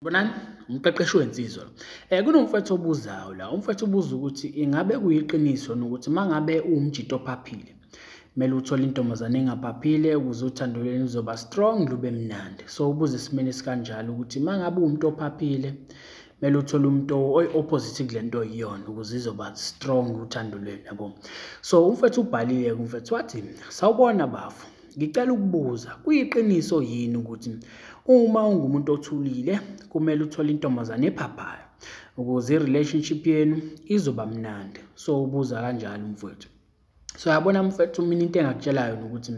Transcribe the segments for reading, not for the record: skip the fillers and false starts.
Bonani, umqeqeshi wensizwa lo. Kunomfowethu obuzayo la. Umfowethu ubuza ukuthi ingabe kuyiqiniso nokuthi mangabe uwumjito ophaphile, kumele uthole intombazane engaphaphile ukuze uthando lwenu luzoba strong lube mnandi. So ubuza isimeni esikanjalo ukuthi mangabe uwumuntu ophaphile, kumele uthole umuntu oyi-opposite kule nto oyiyona ukuze izoba strong uthando lwenu, yabo. So umfowethu ubhalile-ke umfowethu wathi, sawubona bafu. Ngicela ukubuza, kuyiqiniso yini ukuthi uma ungumuntu othulile kumele uthole intombazane ephaphayo ukuze i-relationship yenu izoba mnandi? So ubuza kanjalo umfowethu. So yabona mfowethu, mina into engakutshela yona ukuthi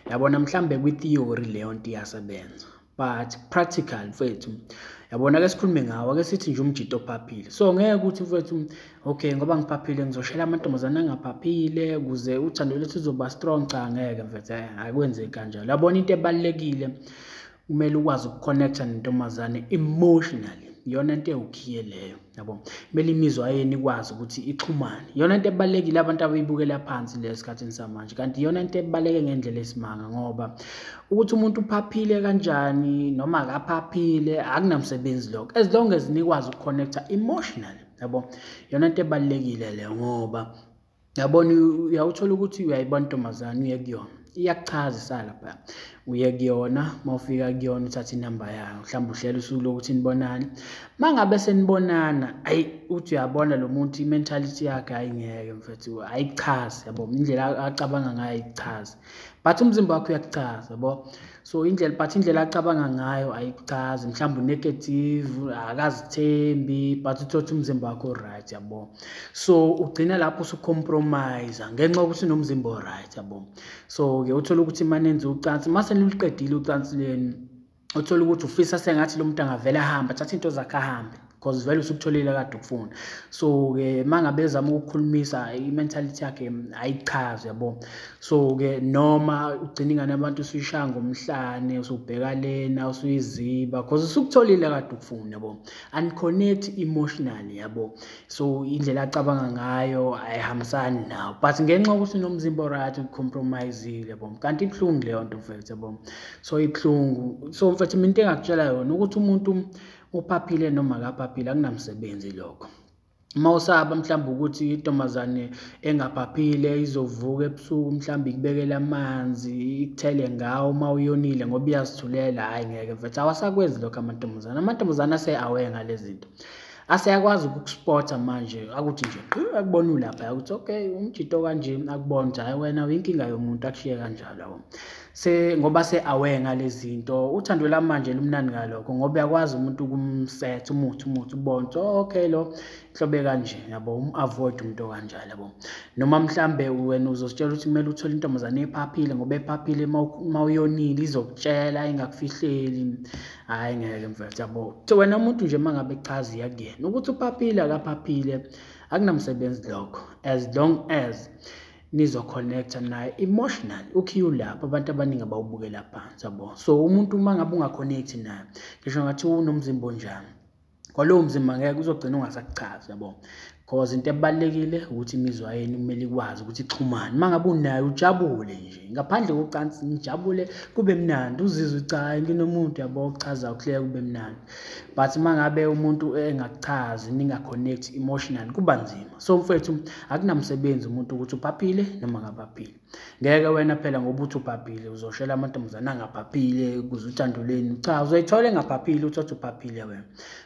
yabona mhlambe kwi-theory leyo nto iyasebenza, but practical mfowethu, yabona ake sikhulume ngawo, ake sithi nje umjito ophaphile. So ngeke ukuthi mfowethu, okay ngoba ngiphaphile ngizoshela amantombazane angaphaphile ukuze uthando lwethu luzoba strong. Cha, ngeke mfowethu, akwenzeki kanjalo. Yabona into ebalulekile, kumele ukwazi ukukhonektha nentombazane emotionally. Iyona nto ewukhiye leyo, yabo. Kumele imizwa yenu ikwazi ukuthi ixhumane. Iyona nto ebalulekile abantu abayibukela phansi lesikhathini samanje, kanti iyona into ebaluleke ngendlela esimanga, ngoba ukuthi umuntu uphaphile kanjani noma akaphaphile akunamsebenzi lokho, as long as nikwazi ukukhonektha emotionally, yabo. Iyona nto ebalulekile leyo, ngoba yabona uyawuthola ukuthi uyayibona intombazane uye kuyona, iyakuchaza isalaphaya, uye kuyona, mawufika kuyona uthatha inamba yayo, mhlawumbe uhlela usuku lokuthi nibonane. Mangabe senibonana, uthi uyabona lo muntu i-mentality yakhe ayingeke mfethu, ayichazi, yabo. Indlela acabanga ngayo ayichazi, but umzimba wakhe uyakuchaza, yabo. So indlela acabanga ngayo ayichazi, mhlawumbe negative, akazithembi, but uthothi umzimba wakhe o-right, yabo. So ugcina lapho usucompromise ngenxa yokuthi unomzimba o-right, yabo. So-ke uthola ukuthi manenze ucansi, mase niluqedile ucansi leni, uthola ukuthi ufisa sengathi lo muntu angavele ahambe, athathe into zakhe ahambe, because vele usukutholile kade ukufuna. So-ke mangabe ezama ukukhulumisa, i-mentality yakhe ayichazi, yabo. So-ke noma ugcina ingane abantu usuyishaya ngomhlane, usubheka lena, usuyiziba, because usukutholile kade ukufuna, yabo. Unconnect emotionally, yabo. So indlela acabanga ngayo ayihambisani nawo, but ngenxa yokuthi unomzimba right ucompromise-ile, yabo. Kanti ibuhlungu leyo nto mfethu, yabo. So ibuhlungu. So mfethu mina into engakutshela yona ukuthi umuntu uphaphile noma akaphaphile akunamsebenzi lokho. Uma usaba mhlawumbe ukuthi intombazane engaphaphile izovuka ebusuku mhlawumbe ikubekela amanzi ikuthele ngawo uma uyonile ngoba iyazithulela, hayi ngeke mfethu, awasakwenzi lokho amantombazane. Amantombazane ase-aware ngale zinto, aseyakwazi ukukuspotha manje, akuthi nje akubona ulapha, ukuthi okay umjito kanje, akubona ukuthi hayi wena uyinkinga yomuntu, akushiye kanjalo, yabo. Ngoba se-aware ngale zinto, uthando lamanje lumnandi ngalokho, ngoba uyakwazi umuntu ukumsetha umuthi ubone ukuthi okay lo hlobe kanje, yabo. Avoid umuntu okanjalo, yabo. Noma mhlambe wena uzositshela ukuthi kumele uthole intombazane ephaphile ngoba ephaphile uma uyonile izokutshela ingakufihleli, hayi ngeke mfethu, yabo. So wena umuntu nje mangabe echaza iyakuyena ukuthi uphaphile akaphaphile akunamsebenzi lokho, as long as nizo-connecta naye emotionally. Ukhiye lapho abantu abaningi abawubukela phansi, yabo. So umuntu mangabe unga-connect naye, ngisho ngathi unomzimba onjani, kwalowo mzimba ngeke uzogcina ungasakuchazi, yabo. Because into ebalulekile ukuthi imizwa yenu kumele ikwazi ukuthi ixhumane. Mangabe unayo ujabule nje, ngaphandle kocansi nijabule kube mnandi, uzizwe cha nginomuntu, yabo, okuchaza ukuhleka kube mnandi. But mangabe umuntu engakuchazi ninga-connect emotionally kuba nzima. So mfethu akunamsebenzi umuntu ukuthi uphaphile noma akaphaphile. Ngeke wena phela ngoba uthi uphaphile uzoshela amantombazane angaphaphile ukuze uthando lwenu, cha, uzoyithola engaphaphile uthothi uphaphile wena,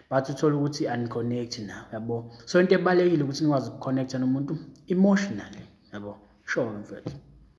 but uthole ukuthi unconnect nawe, yabo. So into ebalulekile ukuthi nikwazi ukukhonektha nomuntu emotionally, yabo. Sure mfethu.